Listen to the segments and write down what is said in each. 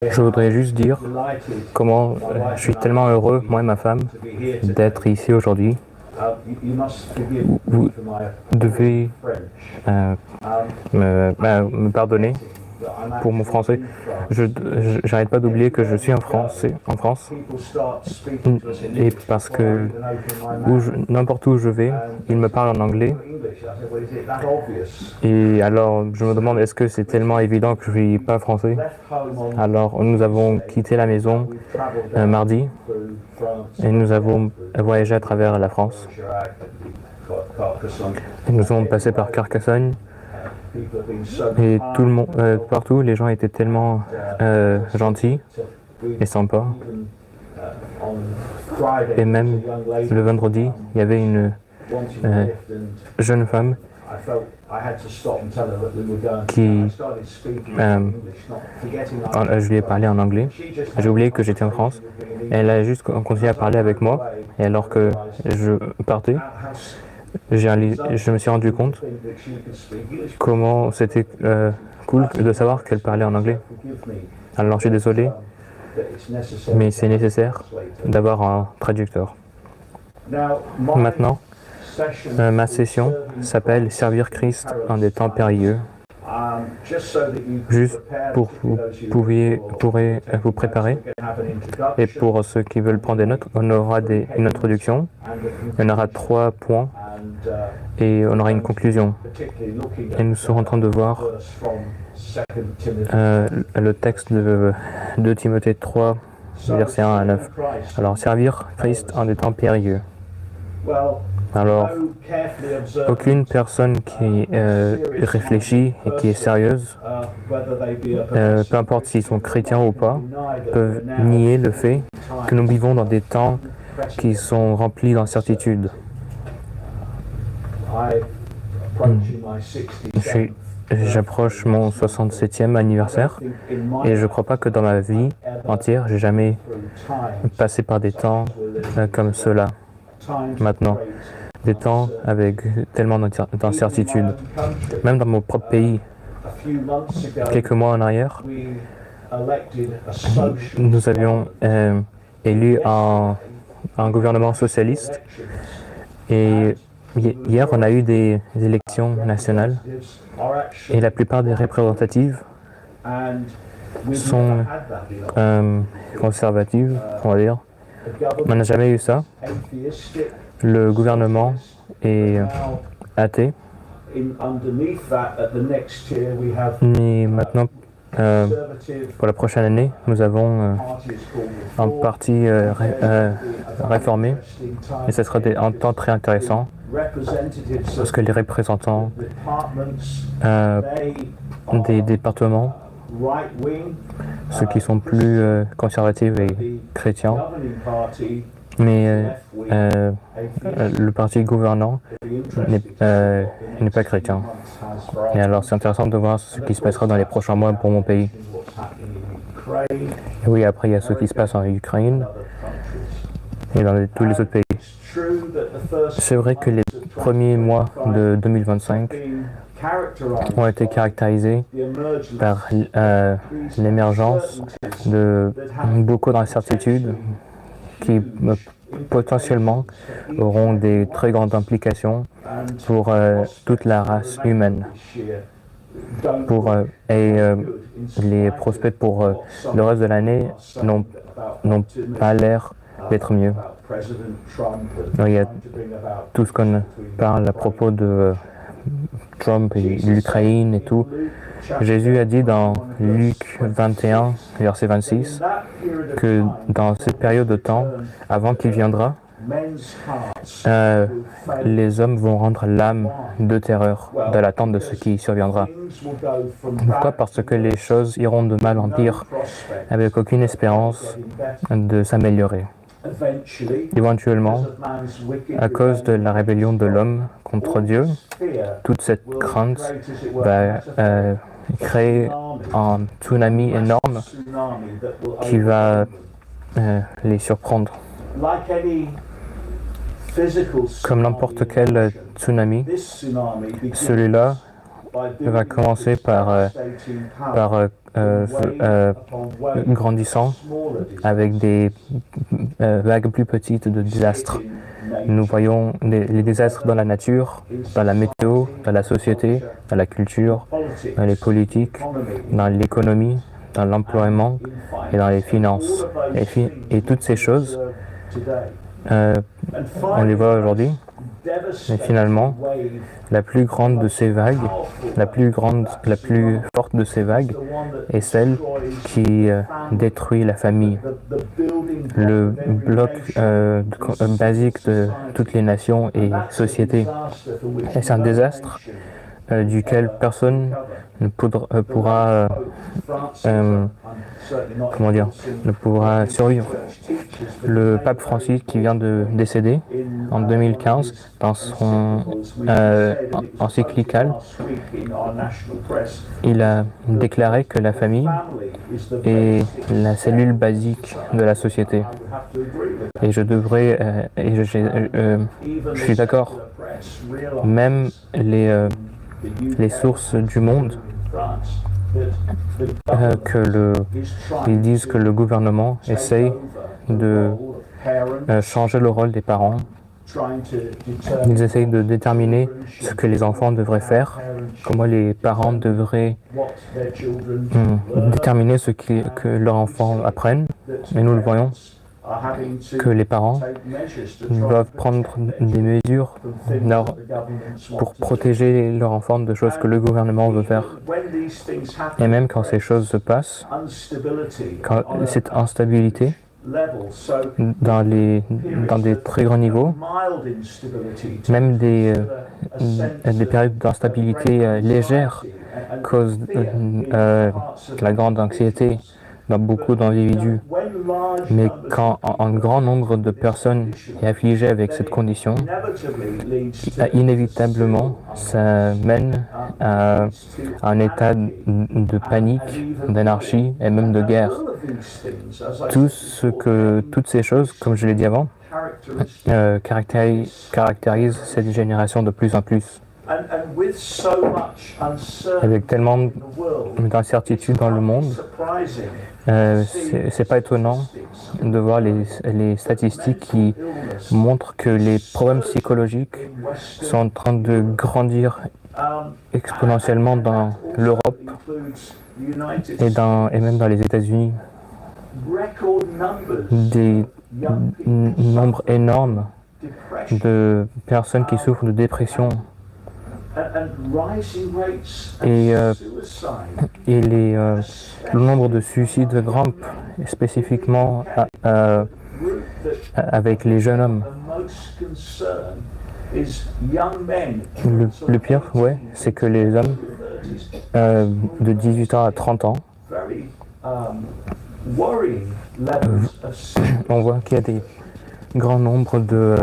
Je voudrais juste dire comment je suis tellement heureux, moi et ma femme, d'être ici aujourd'hui. Vous devez me pardonner pour mon français. J'arrête pas d'oublier que je suis en France, et parce que n'importe où je vais, ils me parlent en anglais. Et alors, je me demande, est-ce que c'est tellement évident que je ne suis pas français? Alors, nous avons quitté la maison mardi et nous avons voyagé à travers la France. Et nous sommes passés par Carcassonne et tout le monde, partout, les gens étaient tellement gentils et sympas. Et même le vendredi, il y avait une jeune femme qui je lui ai parlé en anglais. J'ai oublié que j'étais en France. Elle a juste continué à parler avec moi. Et alors que je partais, je me suis rendu compte comment c'était cool de savoir qu'elle parlait en anglais. Alors je suis désolé, mais c'est nécessaire d'avoir un traducteur. Maintenant, ma session s'appelle Servir Christ en des temps périlleux. Juste pour vous pourrez vous préparer. Et pour ceux qui veulent prendre des notes, on aura une introduction, on aura 3 points et on aura une conclusion. Et nous serons en train de voir le texte de 2 Timothée 3, versets 1 à 9. Alors, servir Christ en des temps périlleux. Alors, aucune personne qui réfléchit et qui est sérieuse, peu importe s'ils sont chrétiens ou pas, peuvent nier le fait que nous vivons dans des temps qui sont remplis d'incertitudes. J'approche mon 67e anniversaire et je ne crois pas que dans ma vie entière, j'ai jamais passé par des temps comme ceux-là. Maintenant, des temps avec tellement d'incertitudes. Même dans mon propre pays, quelques mois en arrière, nous avions élu un gouvernement socialiste et hier on a eu des élections nationales et la plupart des représentatives sont conservatives, on va dire. On n'a jamais eu ça. Le gouvernement est athée. Mais maintenant, pour la prochaine année, nous avons un parti réformé. Et ce sera un temps très intéressant parce que les représentants des départements, ceux qui sont plus conservatifs et chrétiens, mais le parti gouvernant n'est pas chrétien. Et alors c'est intéressant de voir ce qui se passera dans les prochains mois pour mon pays. Et oui, après il y a ce qui se passe en Ukraine et dans tous les autres pays. C'est vrai que les premiers mois de 2025 ont été caractérisés par l'émergence de beaucoup d'incertitudes qui potentiellement auront des très grandes implications pour toute la race humaine. Les prospects pour le reste de l'année n'ont pas l'air d'être mieux. Il y a tout ce qu'on parle à propos de Trump et l'Ukraine et tout. Jésus a dit dans Luc 21, verset 26, que dans cette période de temps, avant qu'il viendra, les hommes vont rendre l'âme de terreur, de l'attente de ce qui surviendra. Pourquoi? Parce que les choses iront de mal en pire, avec aucune espérance de s'améliorer. Éventuellement, à cause de la rébellion de l'homme contre Dieu, toute cette crainte va créer un tsunami énorme qui va les surprendre. Comme n'importe quel tsunami, celui-là va commencer par grandissant avec des vagues plus petites de désastres. Nous voyons les désastres dans la nature, dans la météo, dans la société, dans la culture, dans les politiques, dans l'économie, dans l'employement et dans les finances. Et toutes ces choses, on les voit aujourd'hui. Mais finalement, la plus grande de ces vagues, la plus forte de ces vagues est celle qui détruit la famille. Le bloc basique de toutes les nations et sociétés. Et c'est un désastre duquel personne ne pourra survivre. Le pape Francis, qui vient de décéder en 2015, dans son encyclical, il a déclaré que la famille est la cellule basique de la société. Et je suis d'accord. Même les sources du monde ils disent que le gouvernement essaye de changer le rôle des parents. Ils essayent de déterminer ce que les enfants devraient faire, comment les parents devraient déterminer ce que leurs enfants apprennent. Et nous le voyons, que les parents doivent prendre des mesures pour protéger leurs enfants de choses que le gouvernement veut faire. Et même quand ces choses se passent, quand cette instabilité, dans des très grands niveaux, même des périodes d'instabilité légères causent la grande anxiété dans beaucoup d'individus. Mais quand un grand nombre de personnes est affligé avec cette condition, inévitablement, ça mène à un état de panique, d'anarchie et même de guerre. Toutes ces choses, comme je l'ai dit avant, caractérisent cette génération de plus en plus. Avec tellement d'incertitudes dans le monde, c'est pas étonnant de voir les statistiques qui montrent que les problèmes psychologiques sont en train de grandir exponentiellement dans l'Europe et même dans les États-Unis. Des nombres énormes de personnes qui souffrent de dépression. Et le nombre de suicides grimpe, spécifiquement avec les jeunes hommes. Le pire, c'est que les hommes de 18 ans à 30 ans, on voit qu'il y a des grands nombres de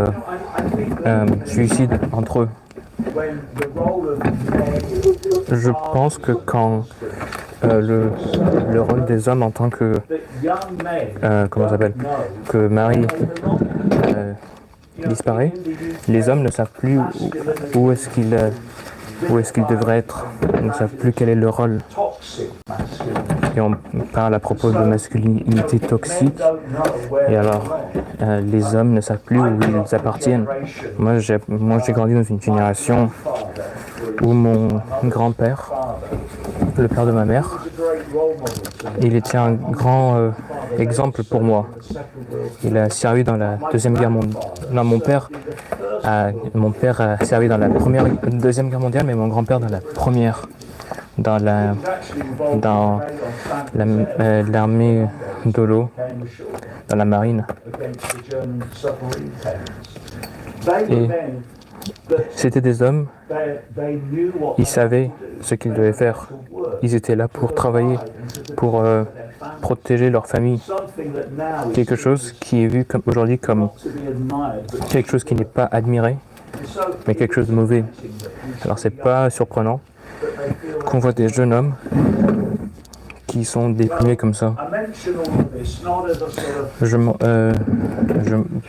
suicides entre eux. Je pense que quand le rôle des hommes en tant que que Marie disparaît, les hommes ne savent plus où est-ce qu'ils devraient être. Ils ne savent plus quel est leur rôle. Et on parle à propos de masculinité toxique. Et alors, les hommes ne savent plus où ils appartiennent. Moi, j'ai grandi dans une génération où mon grand-père, le père de ma mère, il était un grand exemple pour moi. Il a servi dans la Deuxième Guerre mondiale. Non, mon père a servi dans la Deuxième Guerre mondiale, mais mon grand-père dans la première, dans l'armée de l'eau, dans la marine. Et c'était des hommes, ils savaient ce qu'ils devaient faire. Ils étaient là pour travailler, pour protéger leur famille. Quelque chose qui est vu aujourd'hui comme quelque chose qui n'est pas admiré, mais quelque chose de mauvais. Alors c'est pas surprenant qu'on voit des jeunes hommes qui sont déprimés comme ça. Je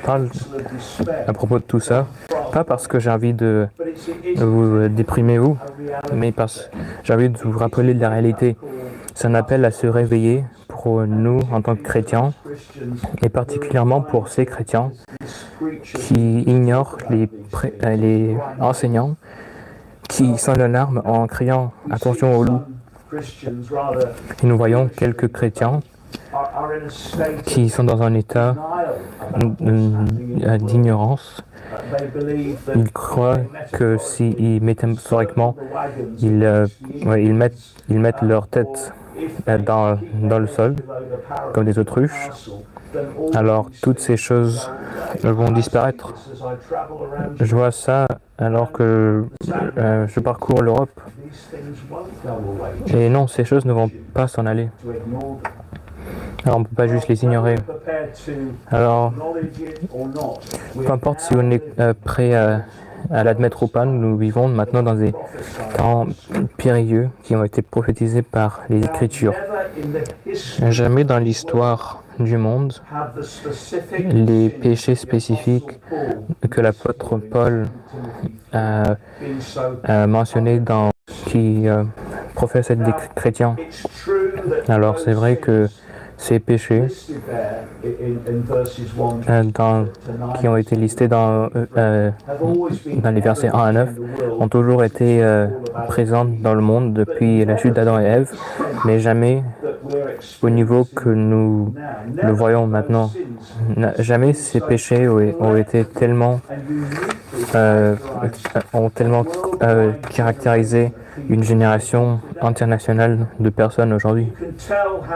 parle à propos de tout ça, pas parce que j'ai envie de vous déprimer vous, mais parce que j'ai envie de vous rappeler de la réalité. C'est un appel à se réveiller pour nous en tant que chrétiens, et particulièrement pour ces chrétiens qui ignorent les enseignants, qui sont l'alarme en criant « Attention au loup ». Et nous voyons quelques chrétiens qui sont dans un état d'ignorance. Ils croient que si métaphoriquement, ils mettent leur tête dans le sol, comme des autruches, alors toutes ces choses vont disparaître. Je vois ça alors que je parcours l'Europe. Et non, ces choses ne vont pas s'en aller. Alors on ne peut pas juste les ignorer. Alors, peu importe si on est prêt à l'admettre ou pas, nous vivons maintenant dans des temps périlleux qui ont été prophétisés par les Écritures. Jamais dans l'histoire du monde, les péchés spécifiques que l'apôtre Paul a mentionnés qui professent être des chrétiens. Alors c'est vrai que ces péchés qui ont été listés dans les versets 1 à 9 ont toujours été présents dans le monde depuis la chute d'Adam et Ève, mais jamais au niveau que nous le voyons maintenant. Jamais ces péchés ont été tellement caractérisé une génération internationale de personnes aujourd'hui,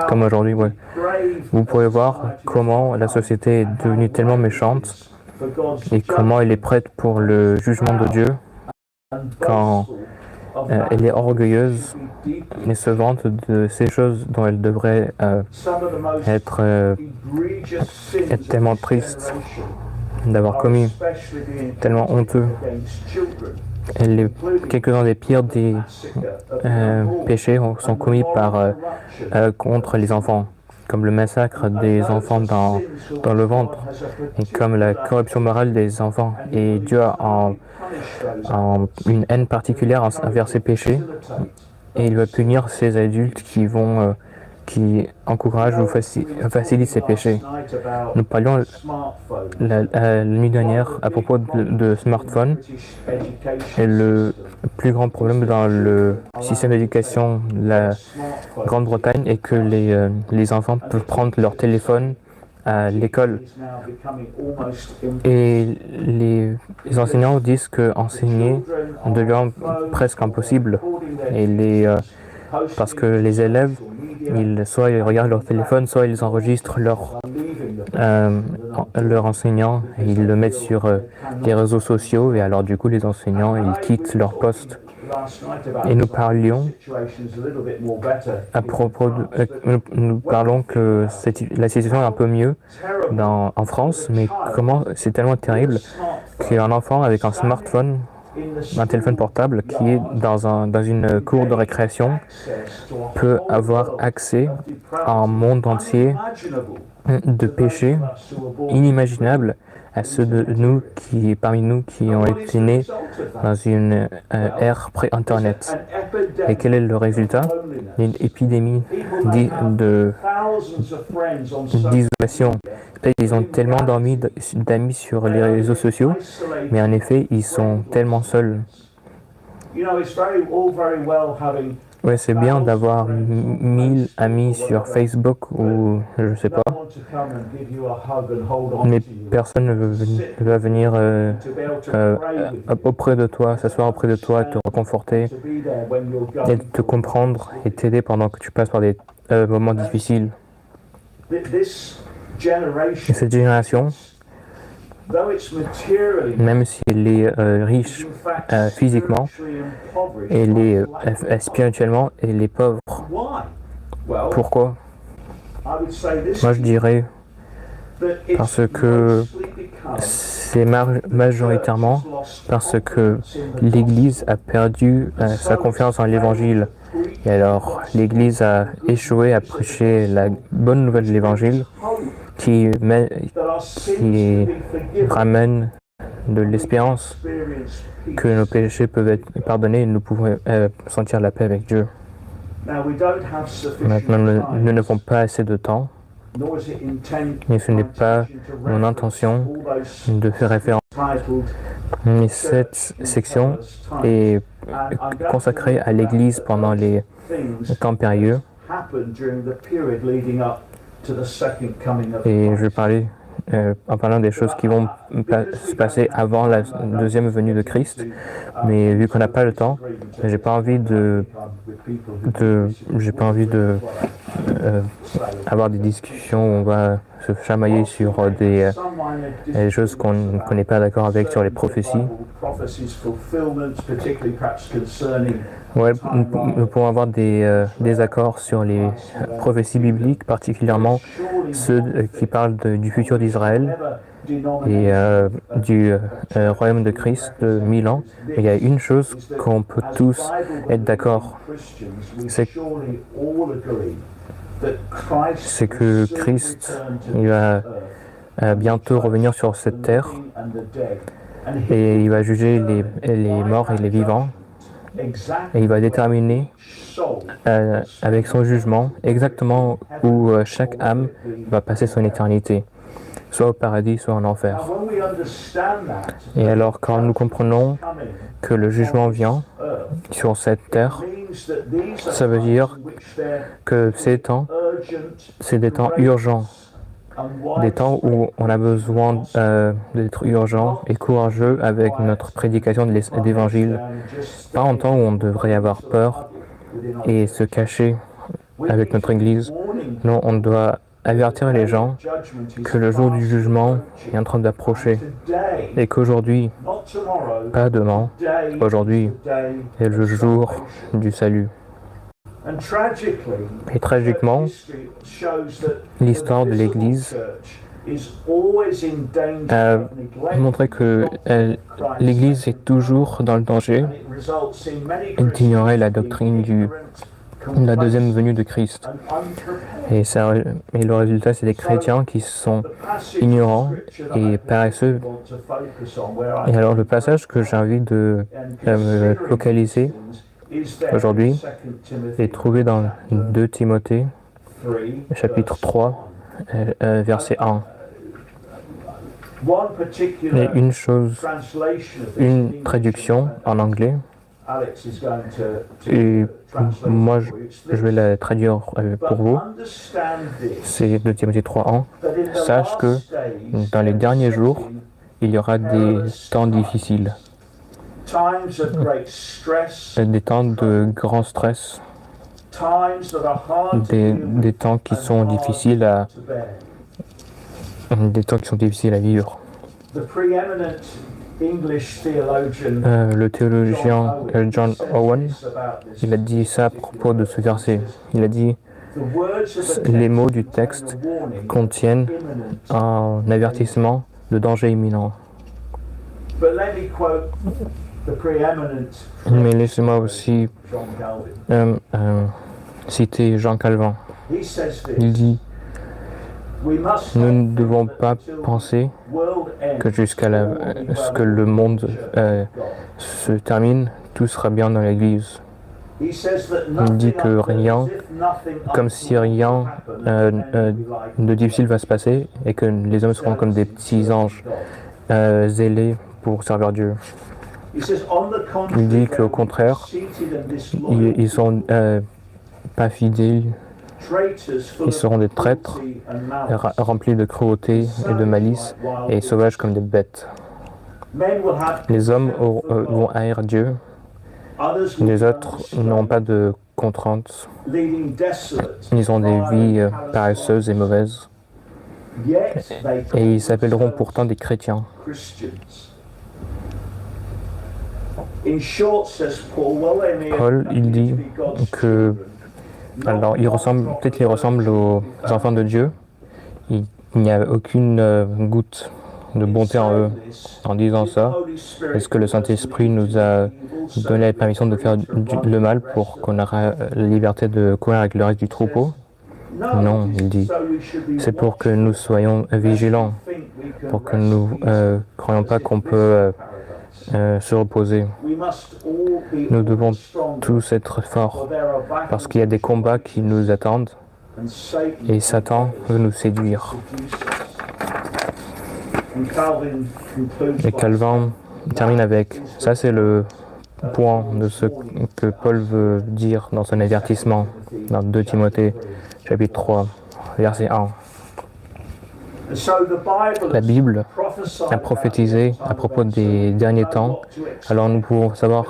comme aujourd'hui, ouais. Vous pouvez voir comment la société est devenue tellement méchante et comment elle est prête pour le jugement de Dieu quand elle est orgueilleuse et se vante de ces choses dont elle devrait être tellement triste d'avoir commis, tellement honteux. Quelques-uns des pires des péchés sont commis contre les enfants, comme le massacre des enfants dans le ventre, et comme la corruption morale des enfants. Et Dieu a une haine particulière envers ces péchés, et il va punir ces adultes qui encouragent ou facilitent ces péchés. Nous parlions la nuit dernière à propos de smartphones, et le plus grand problème dans le système d'éducation de la Grande-Bretagne est que les enfants peuvent prendre leur téléphone à l'école. Et les enseignants disent qu'enseigner devient presque impossible. Parce que les élèves, soit ils regardent leur téléphone, soit ils enregistrent leur enseignant et ils le mettent sur les réseaux sociaux, et alors du coup les enseignants ils quittent leur poste. Et nous parlions à propos nous parlons que la situation est un peu mieux en France, mais comment c'est tellement terrible qu'un enfant avec un smartphone, un téléphone portable qui est dans une cour de récréation peut avoir accès à un monde entier de péchés inimaginables à ceux parmi nous qui ont été nés dans une ère pré-Internet. Et quel est le résultat? Une épidémie d'isolation. Ils ont tellement d'amis sur les réseaux sociaux, mais en effet, ils sont tellement seuls. Ouais, c'est bien d'avoir 1000 amis sur Facebook ou je sais pas, mais personne ne va venir auprès de toi, s'asseoir auprès de toi, te réconforter, et te comprendre et t'aider pendant que tu passes par des moments difficiles. Et cette génération, même si elle est riche physiquement, elle est spirituellement, elle est pauvre. Pourquoi? Moi je dirais parce que c'est majoritairement parce que l'Église a perdu sa confiance en l'Évangile. Et alors l'Église a échoué à prêcher la bonne nouvelle de l'Évangile qui ramène de l'espérance que nos péchés peuvent être pardonnés et nous pouvons sentir la paix avec Dieu. Maintenant, nous n'avons pas assez de temps, mais ce n'est pas mon intention de faire référence. Mais cette section est consacrée à l'Église pendant les temps périlleux. Et je vais parler en parlant des choses qui vont se passer avant la deuxième venue de Christ. Mais vu qu'on n'a pas le temps, j'ai pas envie avoir des discussions où on va se chamailler sur des choses qu'on n'est pas d'accord avec sur les prophéties. Ouais, nous pouvons avoir des désaccords sur les prophéties bibliques, particulièrement ceux qui parlent du futur d'Israël et du royaume de Christ de 1000 ans. Mais il y a une chose qu'on peut tous être d'accord, c'est que Christ il va bientôt revenir sur cette terre et il va juger les morts et les vivants. Et il va déterminer avec son jugement exactement où chaque âme va passer son éternité, soit au paradis, soit en enfer. Et alors quand nous comprenons que le jugement vient sur cette terre, ça veut dire que ces temps, c'est des temps urgents, des temps où on a besoin d'être urgent et courageux avec notre prédication de l'Évangile, pas en temps où on devrait avoir peur et se cacher avec notre Église. Non, on doit avertir les gens que le jour du jugement est en train d'approcher et qu'aujourd'hui, pas demain, aujourd'hui est le jour du salut. Et tragiquement, l'histoire de l'Église a montré que l'Église est toujours dans le danger d'ignorer la doctrine de la deuxième venue de Christ. Et le résultat, c'est des chrétiens qui sont ignorants et paresseux. Et alors, le passage que j'ai envie de me focaliser aujourd'hui est trouvé dans 2 Timothée, chapitre 3, verset 1. Et une traduction en anglais, et moi je vais la traduire pour vous, c'est 2 Timothée 3, 1. Sache que dans les derniers jours, il y aura des temps difficiles, des temps de grand stress, des temps qui sont difficiles à vivre. Le théologien John Owen, il a dit ça à propos de ce verset. Il a dit « Les mots du texte contiennent un avertissement de danger imminent. » Mais laissez-moi aussi citer Jean Calvin. Il dit « Nous ne devons pas penser que jusqu'à ce que le monde se termine, tout sera bien dans l'Église. » Il dit que rien, comme si rien de difficile va se passer et que les hommes seront comme des petits anges zélés pour servir Dieu. Il dit qu'au contraire, ils sont pas fidèles, ils seront des traîtres, remplis de cruauté et de malice, et sauvages comme des bêtes. Les hommes vont haïr Dieu, les autres n'ont pas de contraintes, ils ont des vies paresseuses et mauvaises, et ils s'appelleront pourtant des chrétiens. Paul, il dit que, alors, peut-être qu'ils ressemblent aux enfants de Dieu. Il n'y a aucune goutte de bonté en eux. En disant ça, est-ce que le Saint-Esprit nous a donné la permission de faire le mal pour qu'on ait la liberté de courir avec le reste du troupeau? Non, il dit. C'est pour que nous soyons vigilants, pour que nous ne croyons pas qu'on peut se reposer. Nous devons tous être forts parce qu'il y a des combats qui nous attendent et Satan veut nous séduire. Et Calvin termine avec, ça c'est le point de ce que Paul veut dire dans son avertissement dans 2 Timothée chapitre 3 verset 1. La Bible a prophétisé à propos des derniers temps, alors nous pouvons savoir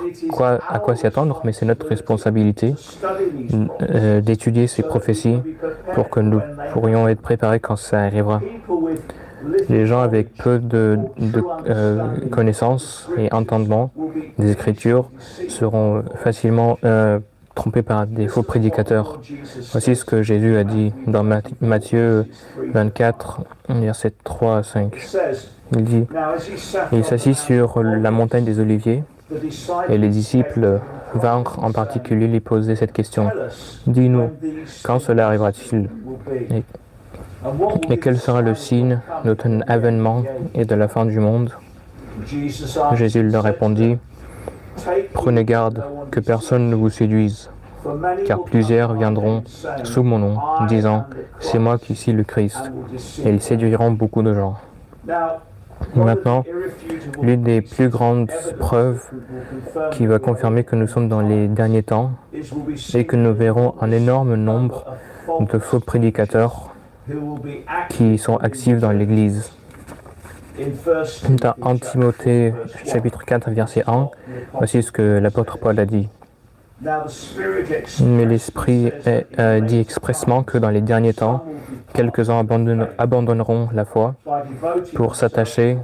à quoi s'y attendre, mais c'est notre responsabilité d'étudier ces prophéties pour que nous pourrions être préparés quand ça arrivera. Les gens avec peu de connaissances et entendement des Écritures seront facilement trompés par des faux prédicateurs. Voici ce que Jésus a dit dans Matthieu 24, versets 3 à 5. Il dit, « Il s'assit sur la montagne des Oliviers, et les disciples vinrent en particulier lui poser cette question. « Dis-nous, quand cela arrivera-t-il ? Et quel sera le signe de ton avènement et de la fin du monde ?» Jésus leur répondit, « Prenez garde que personne ne vous séduise, car plusieurs viendront sous mon nom, disant, « C'est moi qui suis le Christ », et ils séduiront beaucoup de gens. Maintenant, l'une des plus grandes preuves qui va confirmer que nous sommes dans les derniers temps est que nous verrons un énorme nombre de faux prédicateurs qui sont actifs dans l'Église. Dans 1 Timothée chapitre 4 verset 1, voici ce que l'apôtre Paul a dit. Mais l'Esprit dit expressement que dans les derniers temps, quelques-uns abandonneront la foi pour s'attacher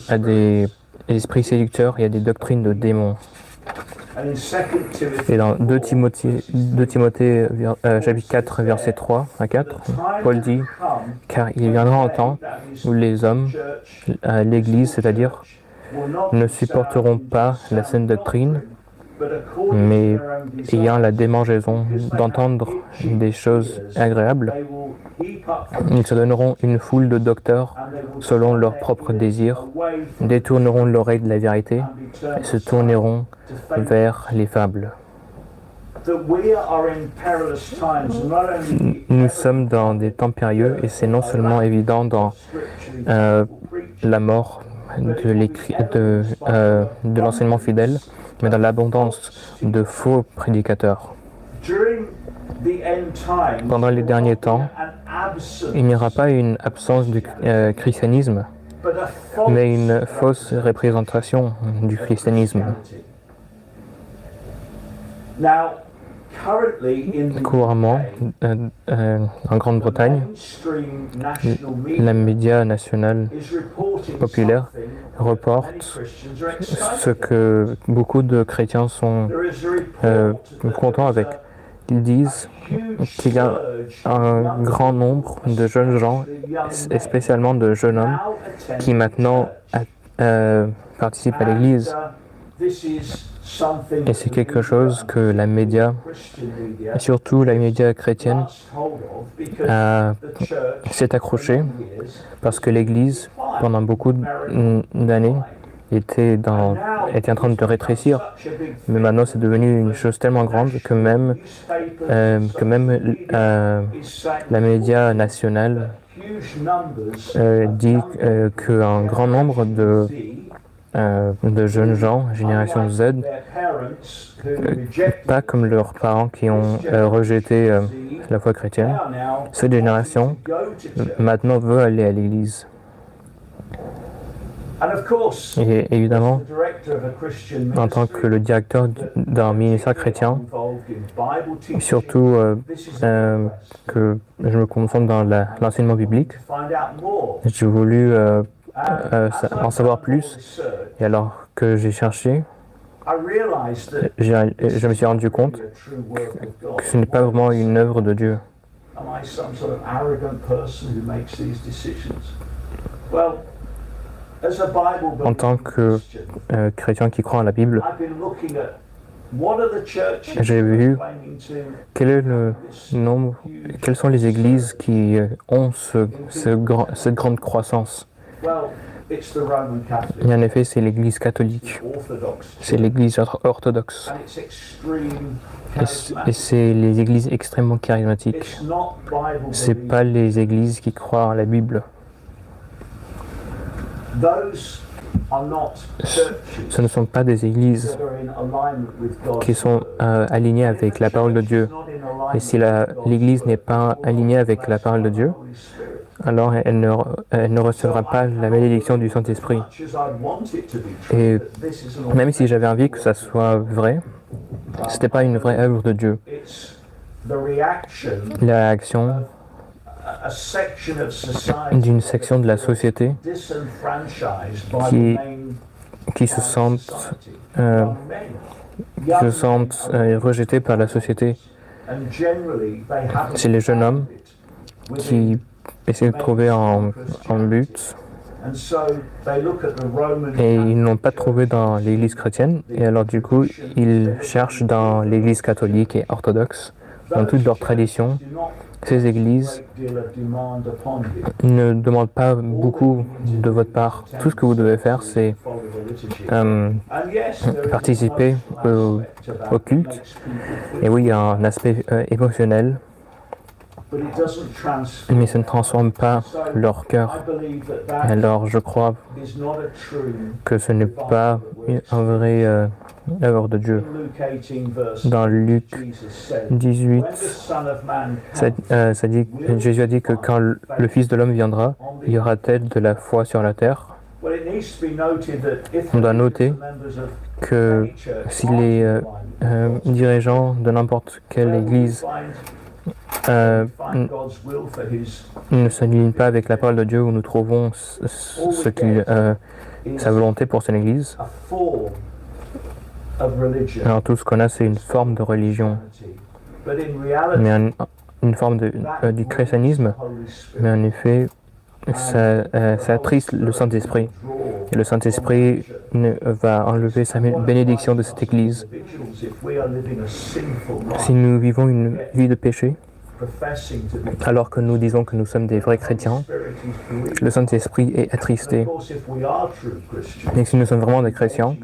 à des esprits séducteurs et à des doctrines de démons. Et dans 2 Timothée chapitre 4, verset 3 à 4, Paul dit « Car il viendra un temps où les hommes, l'Église, c'est-à-dire, ne supporteront pas la saine doctrine, mais ayant la démangeaison d'entendre des choses agréables, ils se donneront une foule de docteurs selon leurs propres désirs, détourneront l'oreille de la vérité et se tourneront vers les fables. Nous sommes dans des temps périlleux et c'est non seulement évident dans la mort de l'enseignement fidèle, mais dans l'abondance de faux prédicateurs. Pendant les derniers temps, il n'y aura pas une absence du christianisme, mais une fausse représentation du christianisme. Couramment, en Grande-Bretagne, la média nationale populaire reporte ce que beaucoup de chrétiens sont contents avec. Ils disent qu'il y a un grand nombre de jeunes gens, et spécialement de jeunes hommes, qui maintenant participent à l'Église. Et c'est quelque chose que la média, surtout la média chrétienne, s'est accrochée parce que l'Église, pendant beaucoup d'années, était en train de rétrécir. Mais maintenant, c'est devenu une chose tellement grande que même la média nationale dit qu'un grand nombre de jeunes gens, génération Z, pas comme leurs parents qui ont rejeté la foi chrétienne. Cette génération, maintenant, veut aller à l'église. Et évidemment, en tant que le directeur d'un ministère chrétien, surtout que je me concentre dans l'enseignement biblique, j'ai voulu en savoir plus. Et alors que j'ai cherché, je me suis rendu compte que ce n'est pas vraiment une œuvre de Dieu. En tant que chrétien qui croit en la Bible, j'ai vu quelles sont les églises qui ont cette grande croissance. Et en effet, c'est l'Église catholique, c'est l'Église orthodoxe, et c'est les églises extrêmement charismatiques. C'est pas les églises qui croient en la Bible. Ce ne sont pas des églises qui sont alignées avec la parole de Dieu. Et si l'Église n'est pas alignée avec la parole de Dieu, alors elle ne recevra pas la bénédiction du Saint-Esprit. Et même si j'avais envie que ça soit vrai, ce n'était pas une vraie œuvre de Dieu. La réaction d'une section de la société qui se sentent rejetés par la société. C'est les jeunes hommes qui essaient de trouver un but et ils n'ont pas trouvé dans l'Église chrétienne, et alors du coup ils cherchent dans l'Église catholique et orthodoxe, dans toutes leurs traditions. Ces églises ne demandent pas beaucoup de votre part. Tout ce que vous devez faire, c'est participer au culte. Et oui, il y a un aspect émotionnel, mais ça ne transforme pas leur cœur. Alors je crois que ce n'est pas un vrai œuvre de Dieu. Dans Luc 18, Jésus a dit que quand le Fils de l'homme viendra, il y aura-t-il de la foi sur la terre? On doit noter que si les dirigeants de n'importe quelle église ne s'alignent pas avec la parole de Dieu, où nous trouvons sa volonté pour son église, alors tout ce qu'on a, c'est une forme de religion, mais une forme du christianisme, mais en effet, ça attriste le Saint-Esprit. Et le Saint-Esprit va enlever sa bénédiction de cette église. Si nous vivons une vie de péché, alors que nous disons que nous sommes des vrais chrétiens, le Saint-Esprit est attristé. Et si nous sommes vraiment des chrétiens,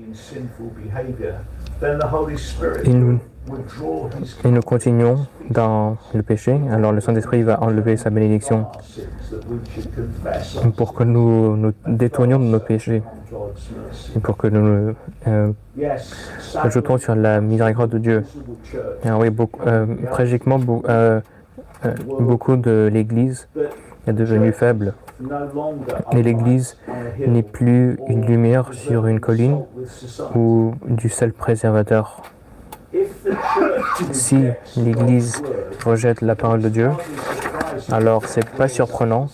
et nous continuons dans le péché, alors le Saint-Esprit va enlever sa bénédiction pour que nous nous détournions de nos péchés et pour que nous nous jetons sur la miséricorde de Dieu. Alors oui, tragiquement, beaucoup de l'Église est devenue faible. Et l'Église n'est plus une lumière sur une colline ou du sel préservateur. Si l'Église rejette la parole de Dieu, alors c'est pas surprenant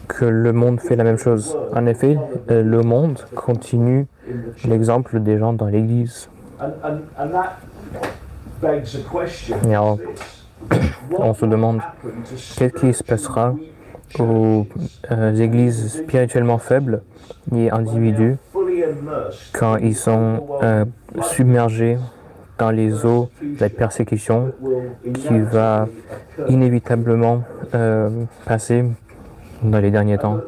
que le monde fait la même chose. En effet, le monde continue l'exemple des gens dans l'Église. Et alors, on se demande qu'est-ce qui se passera aux églises spirituellement faibles et individus quand ils sont submergés dans les eaux de la persécution qui va inévitablement passer dans les derniers temps.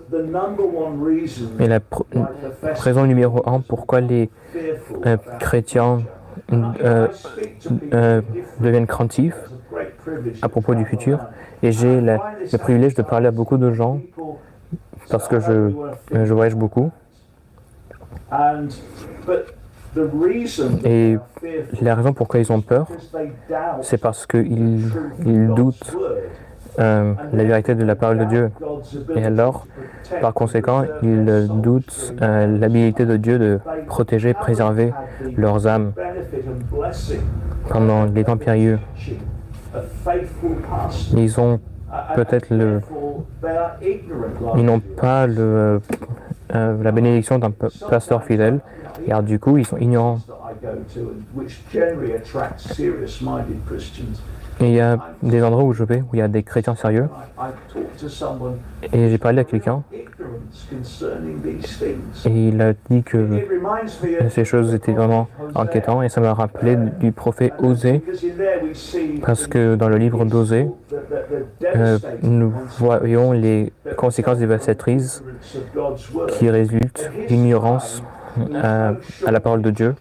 Et la raison numéro 1 pourquoi les chrétiens deviennent craintifs à propos du futur, et j'ai le privilège de parler à beaucoup de gens parce que je voyage beaucoup. Et la raison pourquoi ils ont peur, c'est parce qu'ils doutent la vérité de la parole de Dieu. Et alors, par conséquent, ils doutent l'habilité de Dieu de protéger, préserver leurs âmes pendant les temps périlleux. Ils ont peut-être ils n'ont pas la bénédiction d'un pasteur fidèle, et alors du coup ils sont ignorants. Et il y a des endroits où je vais, où il y a des chrétiens sérieux, et j'ai parlé à quelqu'un, et il a dit que ces choses étaient vraiment inquiétantes, et ça m'a rappelé du prophète Osée, parce que dans le livre d'Osée, nous voyons les conséquences dévastatrices qui résultent d'ignorance à la parole de Dieu.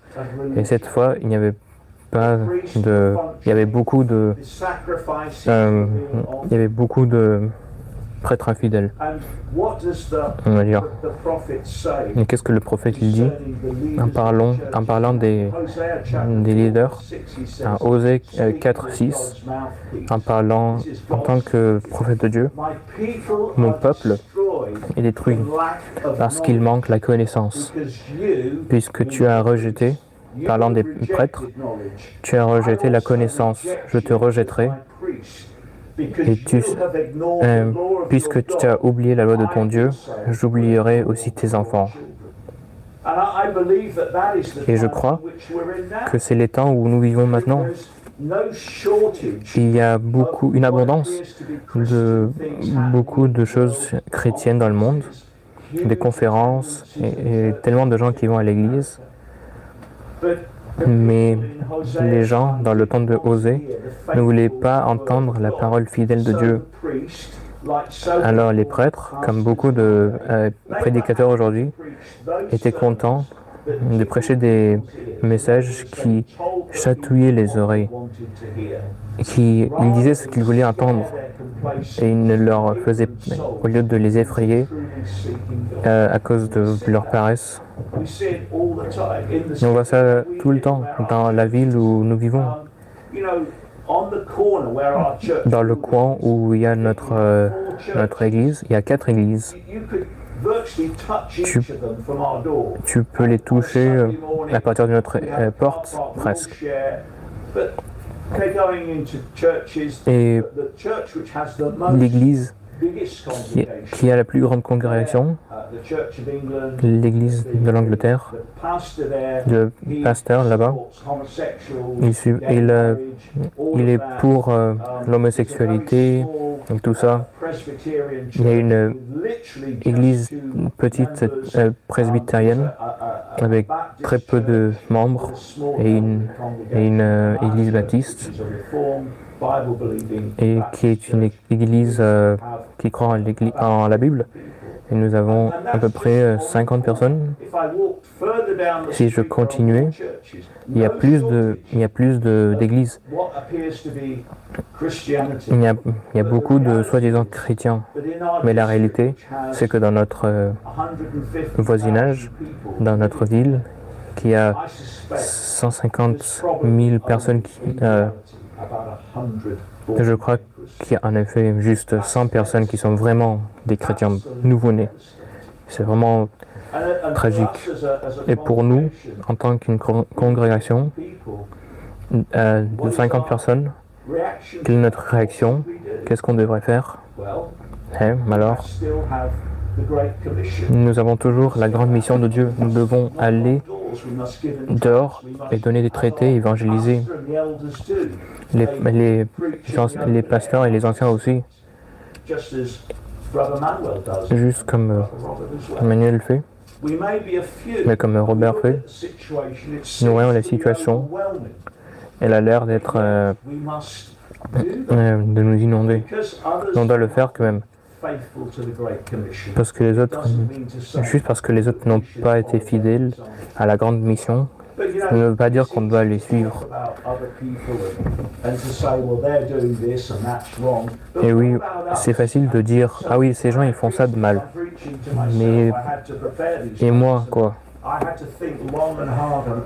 Et cette fois, il y avait beaucoup de prêtres infidèles. On va dire. Et qu'est-ce que le prophète il dit en parlant des leaders, à Osée 4:6, en parlant en tant que prophète de Dieu, mon peuple est détruit parce qu'il manque la connaissance, puisque tu as rejeté, parlant des prêtres, tu as rejeté la connaissance, je te rejetterai. Et puisque tu as oublié la loi de ton Dieu, j'oublierai aussi tes enfants. Et je crois que c'est les temps où nous vivons maintenant. Il y a une abondance de beaucoup de choses chrétiennes dans le monde, des conférences et tellement de gens qui vont à l'église. Mais les gens, dans le temps de Osée, ne voulaient pas entendre la parole fidèle de Dieu. Alors les prêtres, comme beaucoup de prédicateurs aujourd'hui, étaient contents de prêcher des messages qui chatouillaient les oreilles. Ils disaient ce qu'ils voulaient entendre. Et ils ne leur faisaient, au lieu de les effrayer à cause de leur paresse. On voit ça tout le temps dans la ville où nous vivons. Dans le coin où il y a notre église, il y a 4 églises. Tu peux les toucher à partir de notre porte, presque. Et l'église qui a la plus grande congrégation, l'église de l'Angleterre, le pasteur là-bas, il est pour l'homosexualité et tout ça. Il y a une église petite presbytérienne avec très peu de membres et une église baptiste et qui est une église qui croit en la Bible. Et nous avons à peu près 50 personnes. Si je continuais, il y a plus d'églises. Il y a beaucoup de soi-disant chrétiens. Mais la réalité, c'est que dans notre voisinage, dans notre ville, qui y a 150 000 personnes je crois qu'il y a en effet juste 100 personnes qui sont vraiment des chrétiens nouveau-nés. C'est vraiment tragique. Et pour nous, en tant qu'une congrégation de 50 personnes, quelle est notre réaction? Qu'est-ce qu'on devrait faire? Alors, nous avons toujours la grande mission de Dieu. Nous devons aller dehors et donner des traités, évangéliser. Les pasteurs et les anciens aussi. Juste comme Emmanuel fait, mais comme Robert fait. Nous voyons la situation. Elle a l'air d'être de nous inonder. On doit le faire quand même. Juste parce que les autres n'ont pas été fidèles à la grande mission, ça ne veut pas dire qu'on doit les suivre. Et oui, c'est facile de dire, ah oui, ces gens ils font ça de mal. Mais, et moi, quoi?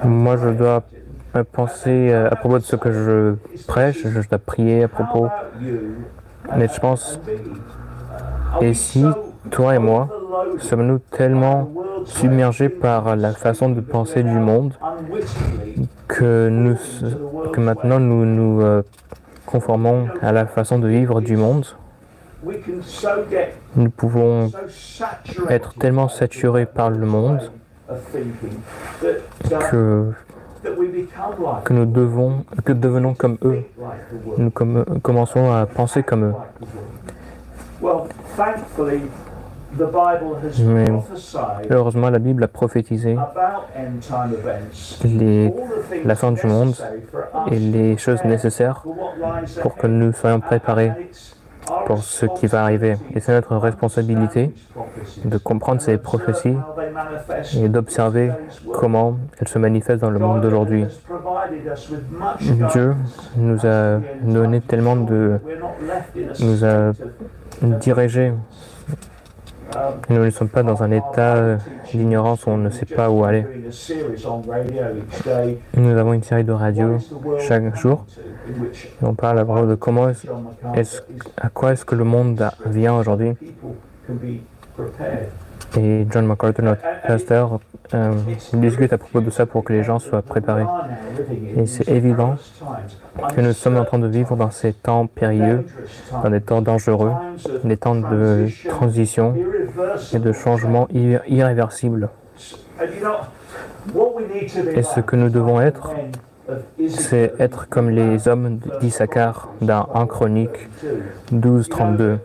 Moi, je dois penser à propos de ce que je prêche, je dois prier à propos. Mais je pense, et si toi et moi, sommes-nous tellement submergés par la façon de penser du monde que maintenant nous nous conformons à la façon de vivre du monde? Nous pouvons être tellement saturés par le monde que nous devenons comme eux. Nous commençons à penser comme eux. Mais heureusement, la Bible a prophétisé la fin du monde et les choses nécessaires pour que nous soyons préparés. pour ce qui va arriver. Et c'est notre responsabilité de comprendre ces prophéties et d'observer comment elles se manifestent dans le monde d'aujourd'hui. Dieu nous a donné tellement nous a dirigés. Nous ne sommes pas dans un état d'ignorance où on ne sait pas où aller. Nous avons une série de radio chaque jour et on parle à propos de à quoi est-ce que le monde vient aujourd'hui. Et John MacArthur, notre pasteur, discute à propos de ça pour que les gens soient préparés. Et c'est évident que nous sommes en train de vivre dans ces temps périlleux, dans des temps dangereux, des temps de transition et de changement irréversible. Et ce que nous devons être, c'est être comme les hommes d'Issachar dans 1 Chronique 12:32.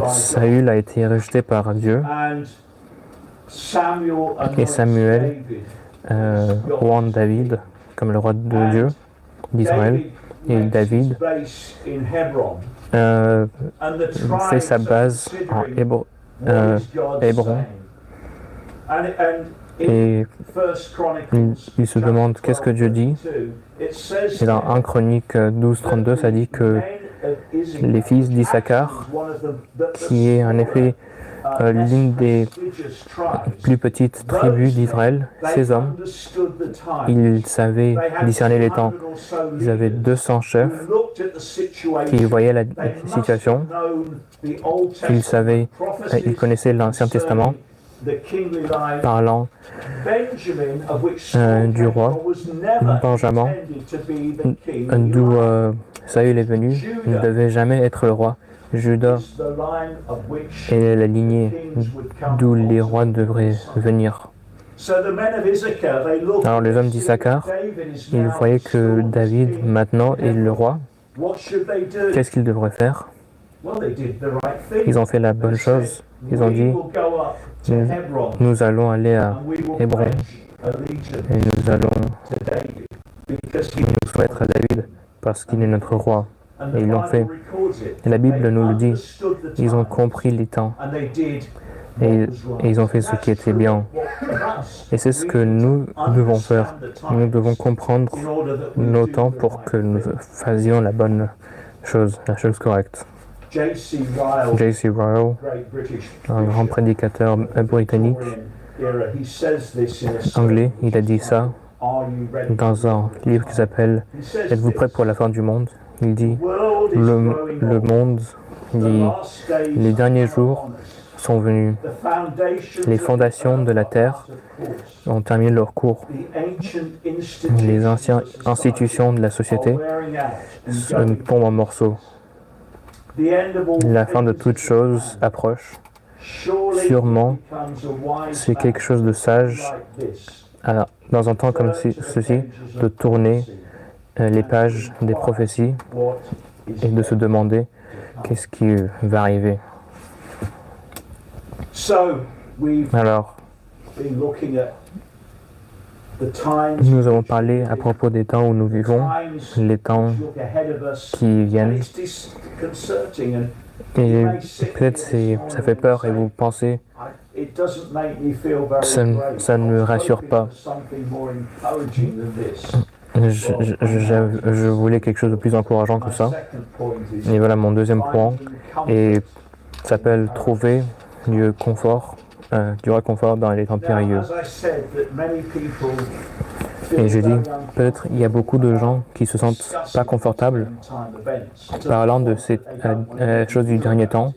Saül a été rejeté par Dieu et Samuel, roi de David, comme le roi de Dieu d'Israël, et David fait sa base en Hébron. Et il se demande qu'est-ce que Dieu dit. Et dans 1 Chronique 12:32, ça dit que les fils d'Issachar, qui est en effet l'une des plus petites tribus d'Israël, ces hommes, ils savaient discerner les temps. Ils avaient 200 chefs qui voyaient la situation. Ils connaissaient l'Ancien Testament, parlant du roi Benjamin, d'où Saül est venu, il ne devait jamais être le roi. Judas est la lignée d'où les rois devraient venir. Alors les hommes d'Issachar, ils voyaient que David maintenant est le roi. Qu'est-ce qu'ils devraient faire? Ils ont fait la bonne chose. Ils ont dit, nous allons aller à Hébron et nous allons nous soumettre à David parce qu'il est notre roi. Et ils l'ont fait. Et la Bible nous le dit. Ils ont compris les temps. Et ils ont fait ce qui était bien. Et c'est ce que nous devons faire. Nous devons comprendre nos temps pour que nous fassions la bonne chose, la chose correcte. J.C. Ryle, un grand prédicateur britannique, anglais, il a dit ça dans un livre qui s'appelle « Êtes-vous prêts pour la fin du monde ?» Il dit « Le monde, les derniers jours sont venus. Les fondations de la terre ont terminé leur cours. Les anciennes institutions de la société tombent en morceaux. La fin de toute chose approche. Sûrement, c'est quelque chose de sage, dans un temps comme ceci, de tourner les pages des prophéties et de se demander qu'est-ce qui va arriver. Alors, nous avons parlé à propos des temps où nous vivons, les temps qui viennent. Et peut-être ça fait peur et vous pensez, ça ne me rassure pas. Je voulais quelque chose de plus encourageant que ça. Et voilà mon deuxième point. Et s'appelle trouver du réconfort dans les temps périlleux. Et je dis, peut-être il y a beaucoup de gens qui se sentent pas confortables parlant de ces choses du dernier temps.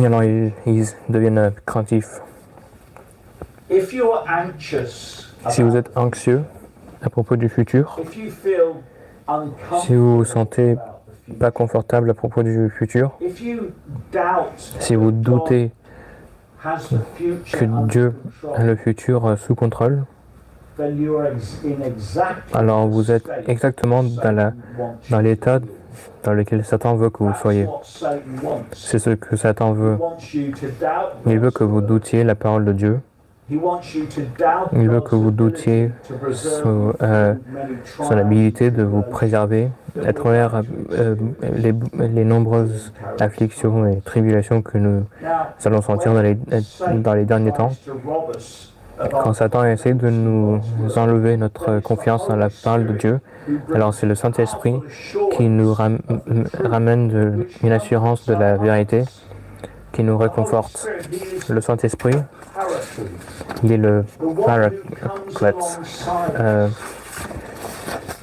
Et alors ils deviennent craintifs. Si vous êtes anxieux à propos du futur, si vous vous sentez pas confortable à propos du futur, si vous doutez que Dieu a le futur sous contrôle, alors vous êtes exactement dans l'état dans lequel Satan veut que vous soyez. C'est ce que Satan veut. Il veut que vous doutiez la parole de Dieu. Il veut que vous doutiez son habilité de vous préserver à travers les nombreuses afflictions et tribulations que nous allons sentir dans les derniers temps. Quand Satan essaie de nous enlever notre confiance dans la parole de Dieu, alors c'est le Saint-Esprit qui nous ramène une assurance de la vérité, qui nous réconforte. Le Saint-Esprit, il est le Paraclète.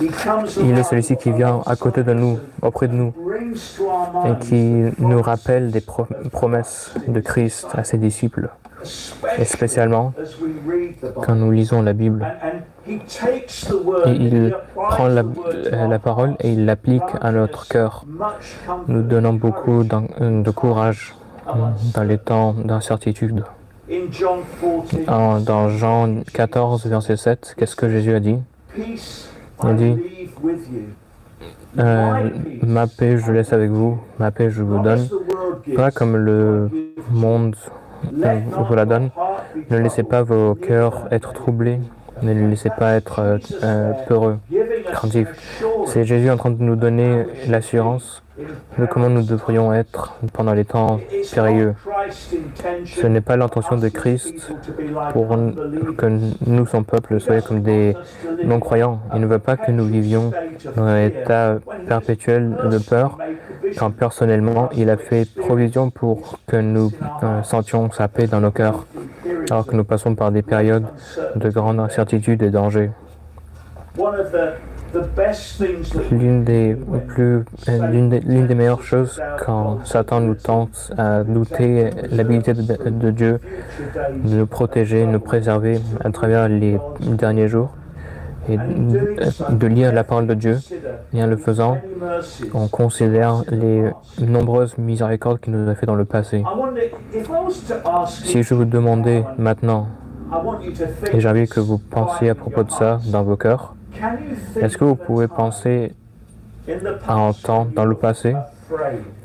Il est celui-ci qui vient à côté de nous, auprès de nous, et qui nous rappelle des promesses de Christ à ses disciples. Et spécialement quand nous lisons la Bible. Et il prend la parole et il l'applique à notre cœur, nous donnant beaucoup de courage dans les temps d'incertitude. Dans Jean 14, verset 7, qu'est-ce que Jésus a dit? Il a dit, ma paix je laisse avec vous, ma paix je vous donne, pas comme le monde vous la donne. Ne laissez pas vos cœurs être troublés, ne les laissez pas être peureux, craintifs. C'est Jésus en train de nous donner l'assurance de comment nous devrions être pendant les temps périlleux. Ce n'est pas l'intention de Christ pour que nous, son peuple, soyons comme des non-croyants. Il ne veut pas que nous vivions dans un état perpétuel de peur, quand personnellement, il a fait provision pour que nous sentions sa paix dans nos cœurs, alors que nous passons par des périodes de grande incertitude et danger. L'une des meilleures choses quand Satan nous tente à douter l'habilité de Dieu de nous protéger, nous préserver à travers les derniers jours, et de lire la parole de Dieu. Et en le faisant, on considère les nombreuses miséricordes qu'il nous a fait dans le passé. Si je vous demandais maintenant, et j'invite que vous pensiez à propos de ça dans vos cœurs, est-ce que vous pouvez penser à un temps dans le passé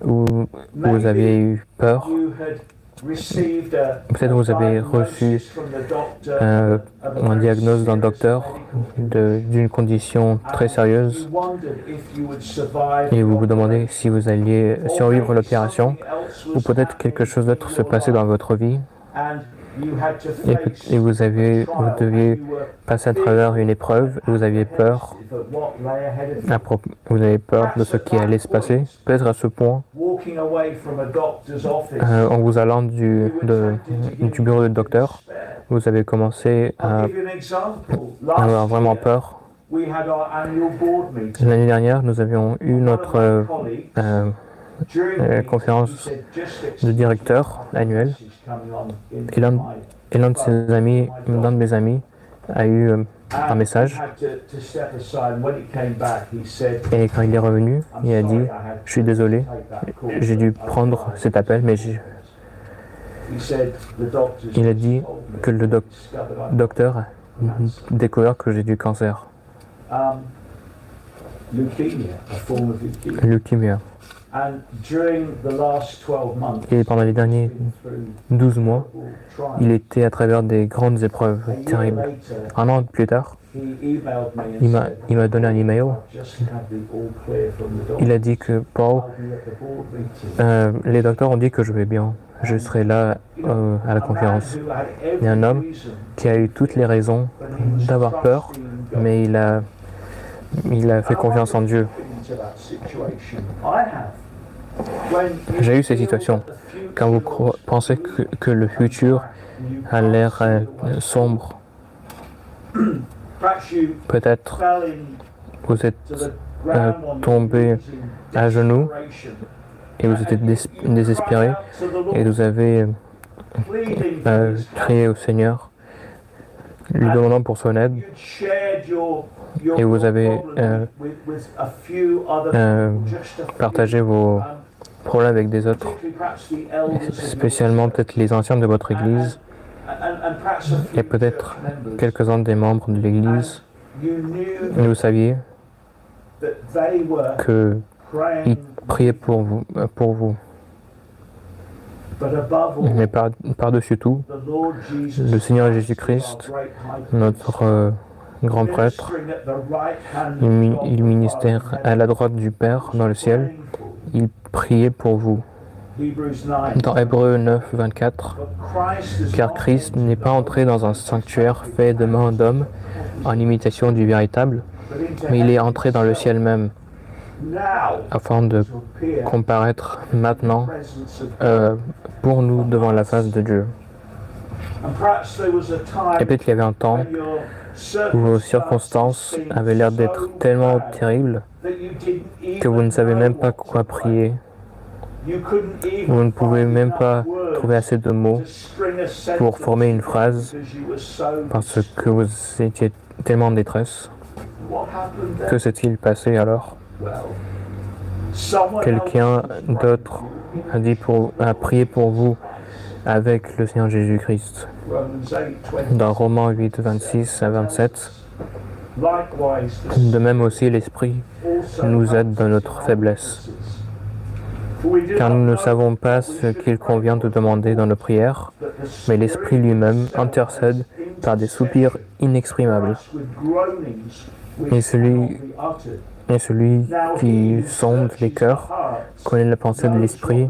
où vous aviez eu peur? Peut-être vous avez reçu un diagnostic d'un docteur d'une condition très sérieuse et vous vous demandez si vous alliez survivre l'opération ou peut-être quelque chose d'autre se passait dans votre vie. Et vous deviez passer à travers une épreuve, et vous aviez peur. Vous avez peur de ce qui allait se passer. Peut-être à ce point, en vous allant du bureau du docteur, vous avez commencé à avoir vraiment peur. L'année dernière, nous avions eu notre conférence de directeur annuelle. Et l'un de mes amis a eu un message. Et quand il est revenu, il a dit, je suis désolé, j'ai dû prendre cet appel, mais il a dit que le docteur a découvert que j'ai du cancer. Leukémie. Et pendant les derniers 12 mois, il était à travers des grandes épreuves terribles. Un an plus tard, il m'a donné un email. Il a dit que Paul, les docteurs ont dit que je vais bien. Je serai là à la conférence. Il y a un homme qui a eu toutes les raisons d'avoir peur, mais il a fait confiance en Dieu. J'ai eu cette situation. Quand vous pensez que le futur a l'air sombre, peut-être vous êtes tombé à genoux et vous êtes désespéré et vous avez crié au Seigneur, lui demandant pour son aide, et vous avez partagé vos problèmes avec des autres, spécialement peut-être les anciens de votre Église et peut-être quelques-uns des membres de l'Église. Et vous saviez qu'ils priaient pour vous. Mais par-dessus tout, le Seigneur Jésus-Christ, notre grand prêtre, il ministère à la droite du Père dans le ciel. Il priait pour vous. Dans Hébreux 9, 24, car Christ n'est pas entré dans un sanctuaire fait de mains d'hommes en imitation du véritable, mais il est entré dans le ciel même, afin de comparaître maintenant pour nous devant la face de Dieu. Et peut-être qu'il y avait un temps où vos circonstances avaient l'air d'être tellement terribles que vous ne savez même pas quoi prier. Vous ne pouvez même pas trouver assez de mots pour former une phrase parce que vous étiez tellement en détresse. Que s'est-il passé alors? Quelqu'un d'autre a prié pour vous avec le Seigneur Jésus-Christ. Dans Romains 8, 26 à 27, de même aussi l'Esprit nous aide dans notre faiblesse. Car nous ne savons pas ce qu'il convient de demander dans nos prières, mais l'Esprit lui-même intercède par des soupirs inexprimables. Et celui qui sonde les cœurs connaît la pensée de l'Esprit,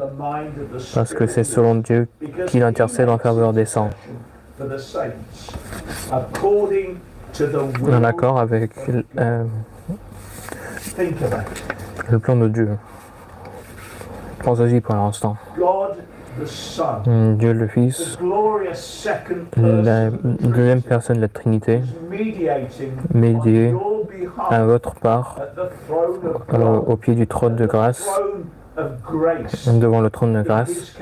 parce que c'est selon Dieu qu'il intercède en faveur des saints, en accord avec le plan de Dieu. Pensez-y pour l'instant. Dieu le Fils, la deuxième personne de la Trinité, médié à votre part au pied du trône de grâce, devant le trône de grâce,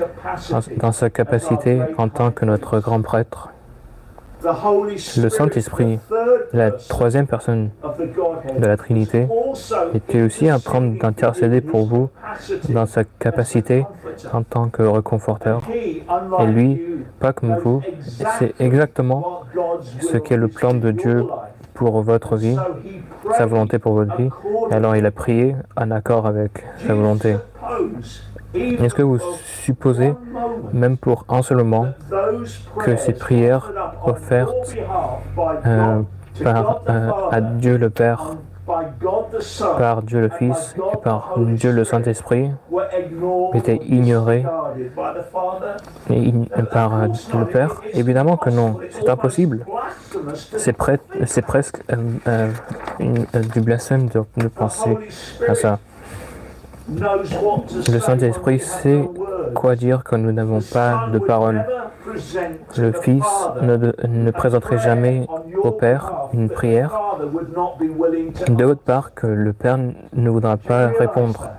dans sa capacité en tant que notre grand prêtre. Le Saint-Esprit, la troisième personne de la Trinité, était aussi en train d'intercéder pour vous dans sa capacité en tant que réconforteur. Et lui, pas comme vous, c'est exactement ce qu'est le plan de Dieu pour votre vie, sa volonté pour votre vie. Et alors il a prié en accord avec sa volonté. Est-ce que vous supposez, même pour un seul moment, que ces prières offertes à Dieu le Père, par Dieu le Fils et par Dieu le Saint-Esprit étaient ignorées par Dieu le Père? Évidemment que non, c'est impossible. C'est presque du blasphème de penser à ça. Le Saint-Esprit sait quoi dire quand nous n'avons pas de parole. Le Fils ne présenterait jamais au Père une prière de votre part que le Père ne voudra pas répondre.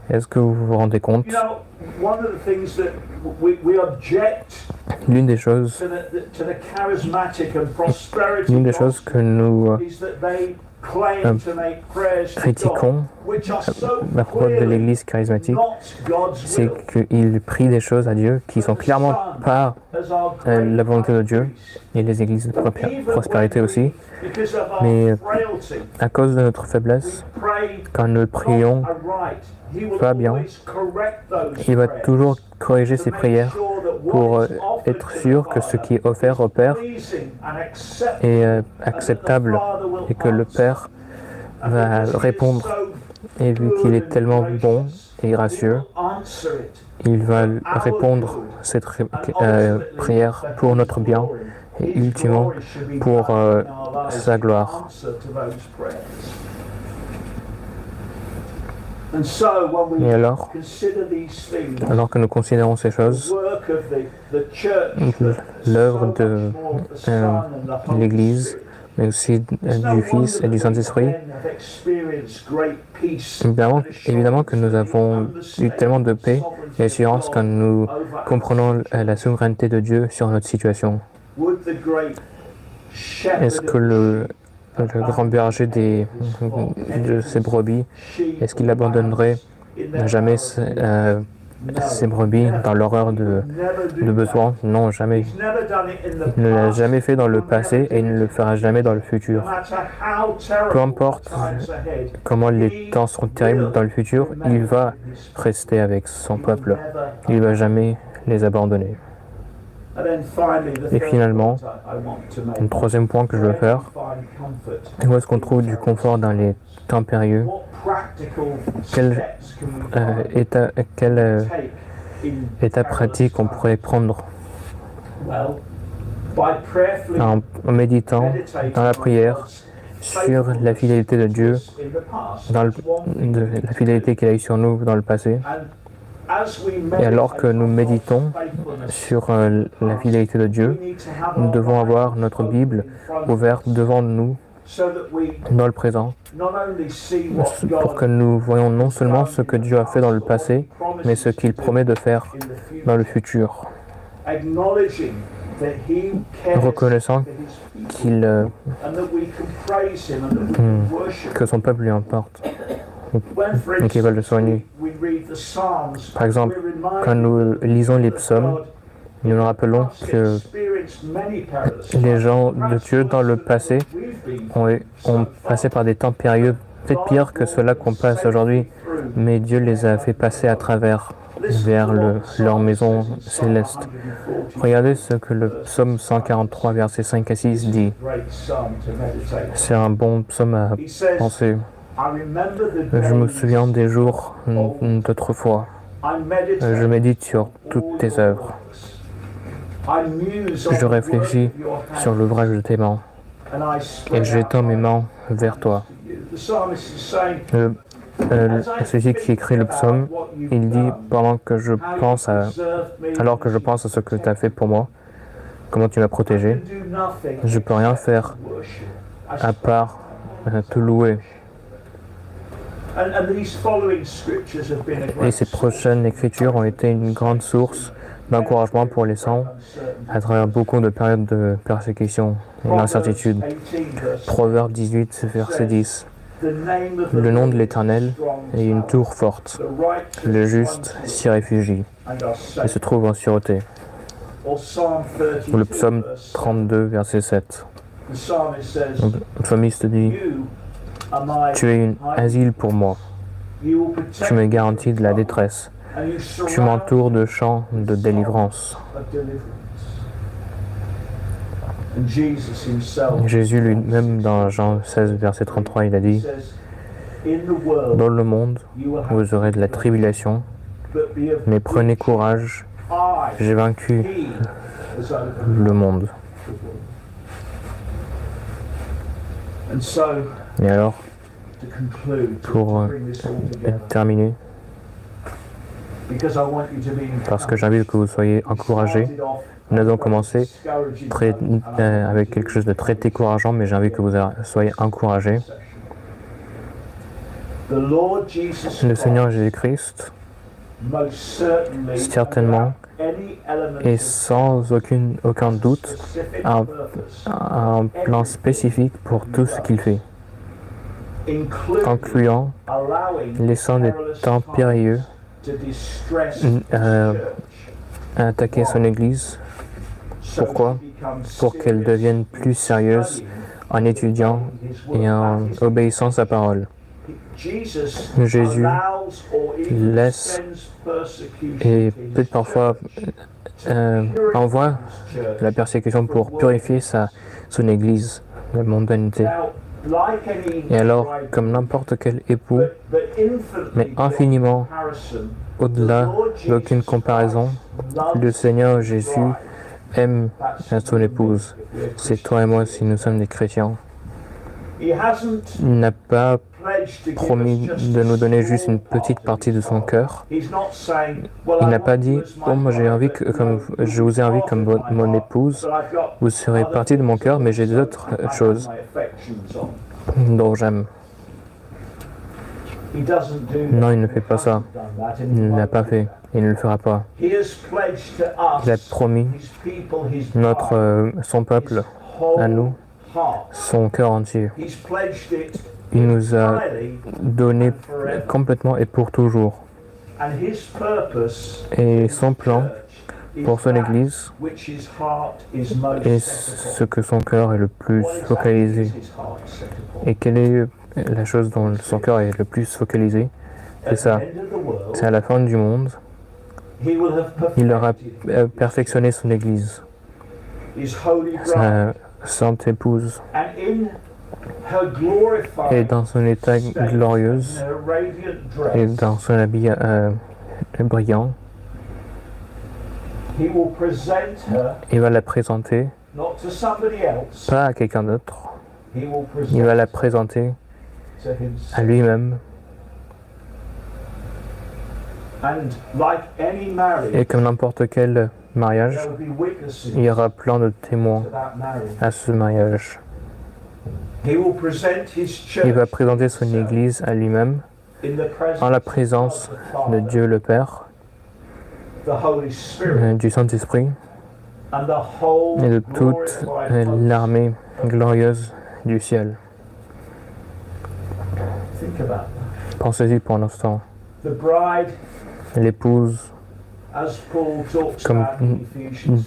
Est-ce que vous vous rendez compte? L'une des choses que nous critiquons à propos de l'Église charismatique, c'est qu'ils prient des choses à Dieu qui sont clairement pas la volonté de Dieu, et les églises de prospérité aussi. Mais à cause de notre faiblesse, quand nous prions pas bien, il va toujours corriger ses prières pour être sûr que ce qui est offert au Père est acceptable et que le Père va répondre. Et vu qu'il est tellement bon et gracieux, il va répondre cette prière pour notre bien et ultimement pour sa gloire. Et alors que nous considérons ces choses, l'œuvre de l'Église, mais aussi du Fils et du Saint-Esprit, évidemment que nous avons eu tellement de paix et d'assurance quand nous comprenons la souveraineté de Dieu sur notre situation. Est-ce que le grand berger de ses brebis, est-ce qu'il abandonnerait jamais ses brebis dans l'horreur de besoin? Non, jamais. Il ne l'a jamais fait dans le passé et il ne le fera jamais dans le futur. Peu importe comment les temps seront terribles dans le futur, il va rester avec son peuple. Il ne va jamais les abandonner. Et finalement, un troisième point que je veux faire, où est-ce qu'on trouve du confort dans les temps périlleux? Quel état pratique on pourrait prendre en méditant dans la prière sur la fidélité de Dieu, la fidélité qu'il a eue sur nous dans le passé. Et alors que nous méditons sur la fidélité de Dieu, nous devons avoir notre Bible ouverte devant nous dans le présent pour que nous voyons non seulement ce que Dieu a fait dans le passé, mais ce qu'il promet de faire dans le futur. Reconnaissant que son peuple lui importe et qu'il va le soigner. Par exemple, quand nous lisons les psaumes, nous nous rappelons que les gens de Dieu dans le passé ont passé par des temps périlleux, peut-être pires que ceux-là qu'on passe aujourd'hui, mais Dieu les a fait passer à travers vers leur maison céleste. Regardez ce que le psaume 143, versets 5 à 6 dit. C'est un bon psaume à penser. Je me souviens des jours d'autrefois. Je médite sur toutes tes œuvres. Je réfléchis sur l'ouvrage de tes mains et j'étends mes mains vers toi. Celui qui écrit le psaume, il dit alors que je pense à ce que tu as fait pour moi, comment tu m'as protégé, je ne peux rien faire à part te louer. Et ces prochaines écritures ont été une grande source d'encouragement pour les saints à travers beaucoup de périodes de persécution et d'incertitude. Proverbe 18, verset 10. Le nom de l'Éternel est une tour forte. Le juste s'y réfugie et se trouve en sûreté. Ou le psaume 32, verset 7. Le psalmiste dit: Tu es un asile pour moi. Tu me garantis de la détresse. Tu m'entoures de chants de délivrance. Jésus lui-même, dans Jean 16, verset 33, il a dit: Dans le monde, vous aurez de la tribulation, mais prenez courage, j'ai vaincu le monde. Et alors, pour terminer, parce que j'ai envie que vous soyez encouragés, nous allons commencer avec quelque chose de très décourageant, mais j'ai envie que vous soyez encouragés. Le Seigneur Jésus-Christ, certainement, et sans aucun doute, a un plan spécifique pour tout ce qu'il fait, incluant laissant des temps périlleux attaquer son Église. Pourquoi? Pour qu'elle devienne plus sérieuse en étudiant et en obéissant à sa parole. Jésus laisse et peut-être parfois envoie la persécution pour purifier son Église, la mondanité. Et alors, comme n'importe quel époux, mais infiniment au-delà d'aucune comparaison, le Seigneur Jésus aime son épouse. C'est toi et moi si nous sommes des chrétiens. Il n'a pas promis de nous donner juste une petite partie de son cœur. Il n'a pas dit: oh, moi je vous ai envie comme mon épouse, vous serez partie de mon cœur, mais j'ai d'autres choses dont j'aime. Non, il ne fait pas ça. Il ne l'a pas fait. Il ne le fera pas. Il a promis son peuple à nous, son cœur entier. Il nous a donné complètement et pour toujours. Et son plan pour son Église est ce que son cœur est le plus focalisé. Et quelle est la chose dont son cœur est le plus focalisé? C'est ça. C'est à la fin du monde, Il aura perfectionné son Église, sa sainte épouse, et dans son état glorieuse et dans son habit brillant, il va la présenter pas à quelqu'un d'autre, il va la présenter à lui-même. Et comme n'importe quel mariage, il y aura plein de témoins à ce mariage. Il va présenter son Église à lui-même en la présence de Dieu le Père, du Saint-Esprit et de toute l'armée glorieuse du ciel. Pensez-y pour l'instant. L'épouse, comme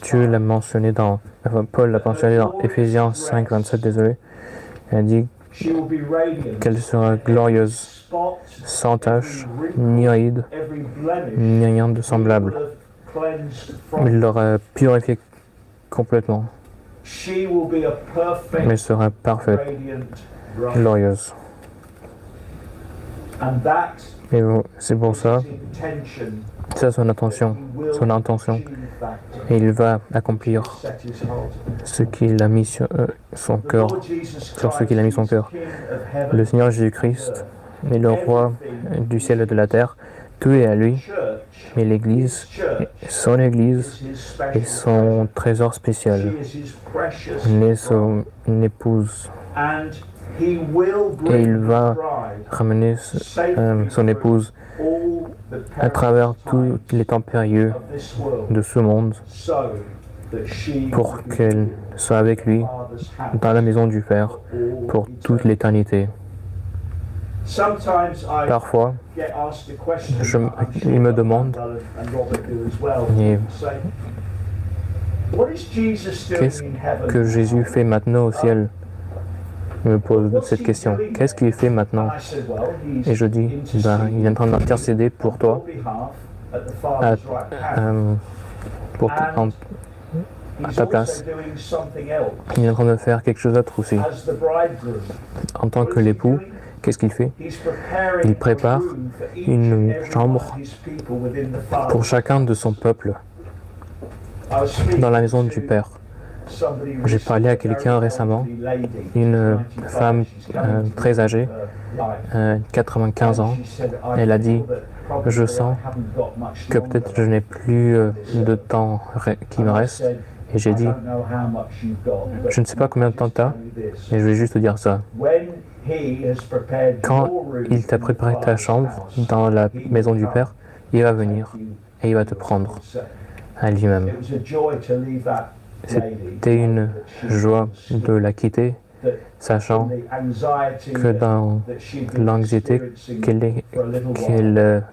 Dieu l'a mentionné Paul l'a mentionné dans Éphésiens 5, 27, désolé, il a dit qu'elle sera glorieuse, sans tache, ni ride, ni rien de semblable. Il l'aura purifiée complètement. Mais elle sera parfaite, glorieuse. Et c'est pour ça, c'est son intention, et il va accomplir ce qu'il a mis sur son cœur, Le Seigneur Jésus-Christ est le roi du ciel et de la terre, tout est à lui, mais l'Église, son Église est son trésor spécial, n'est son épouse. Et il va ramener son épouse à travers tous les temps périlleux de ce monde pour qu'elle soit avec lui dans la maison du Père pour toute l'éternité. Parfois, il me demande, qu'est-ce que Jésus fait maintenant au ciel? Il me pose cette question. Qu'est-ce qu'il fait maintenant? Et je dis, il est en train d'intercéder pour toi, à ta place. Il est en train de faire quelque chose d'autre aussi. En tant que l'époux, qu'est-ce qu'il fait? Il prépare une chambre pour chacun de son peuple dans la maison du Père. J'ai parlé à quelqu'un récemment, une femme très âgée, 95 ans. Elle a dit, je sens que peut-être je n'ai plus de temps qui me reste. Et j'ai dit, je ne sais pas combien de temps tu as, mais je vais juste te dire ça. Quand il t'a préparé ta chambre dans la maison du Père, il va venir et il va te prendre à lui-même. C'était une joie de la quitter, sachant que dans l'anxiété qu'elle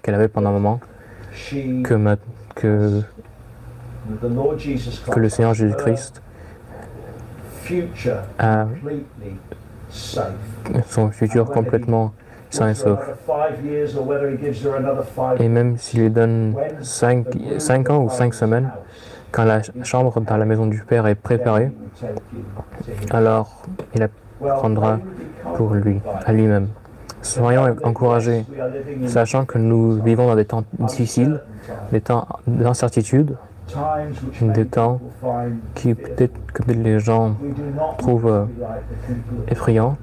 avait pendant un moment, que le Seigneur Jésus-Christ a son futur complètement sain et sauf. Et même s'il lui donne 5 ans ou 5 semaines, quand la chambre dans la maison du Père est préparée, alors il la prendra pour lui, à lui-même. Soyons encouragés, sachant que nous vivons dans des temps difficiles, des temps d'incertitude, des temps qui peut-être que les gens trouvent effrayants,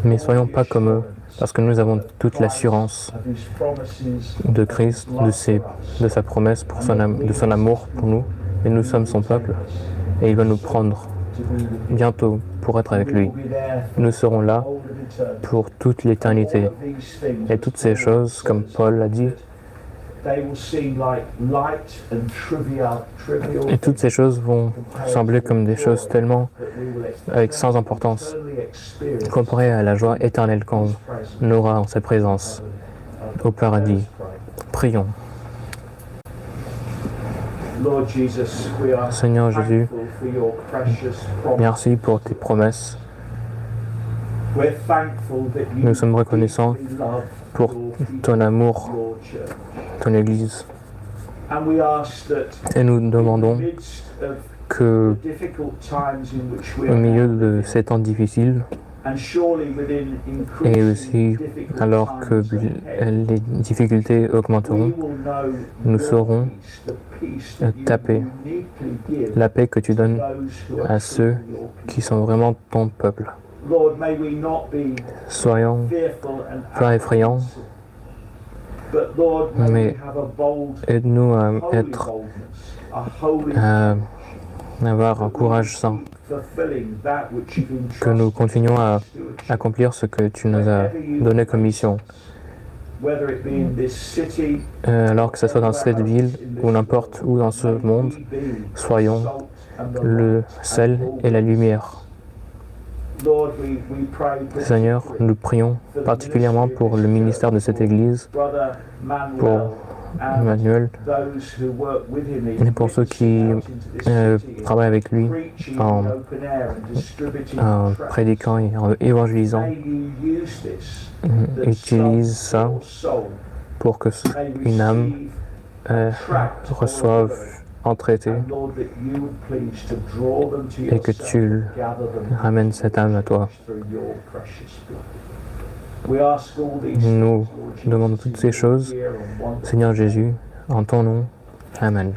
mais soyons pas comme eux, parce que nous avons toute l'assurance de Christ, de sa promesse, de son amour pour nous, et nous sommes son peuple, et il va nous prendre bientôt pour être avec lui. Nous serons là pour toute l'éternité. Et toutes ces choses, comme Paul l'a dit, et toutes ces choses vont sembler comme des choses tellement sans importance, comparées à la joie éternelle qu'on aura en sa présence au paradis. Prions. Seigneur Jésus, merci pour tes promesses. Nous sommes reconnaissants pour ton amour, ton Église. Et nous demandons que, au milieu de ces temps difficiles, et aussi alors que les difficultés augmenteront, nous saurons taper la paix que tu donnes à ceux qui sont vraiment ton peuple. Soyons pas effrayants, mais aide-nous à avoir un courage sain, que nous continuons à accomplir ce que tu nous as donné comme mission. Alors que ce soit dans cette ville ou n'importe où dans ce monde, soyons le sel et la lumière. Seigneur, nous prions particulièrement pour le ministère de cette Église, pour Emmanuel et pour ceux qui travaillent avec lui en prédiquant et en évangélisant. Utilise ça pour que une âme reçoive en traité et que tu ramènes cette âme à toi. Nous demandons toutes ces choses, Seigneur Jésus, en ton nom. Amen.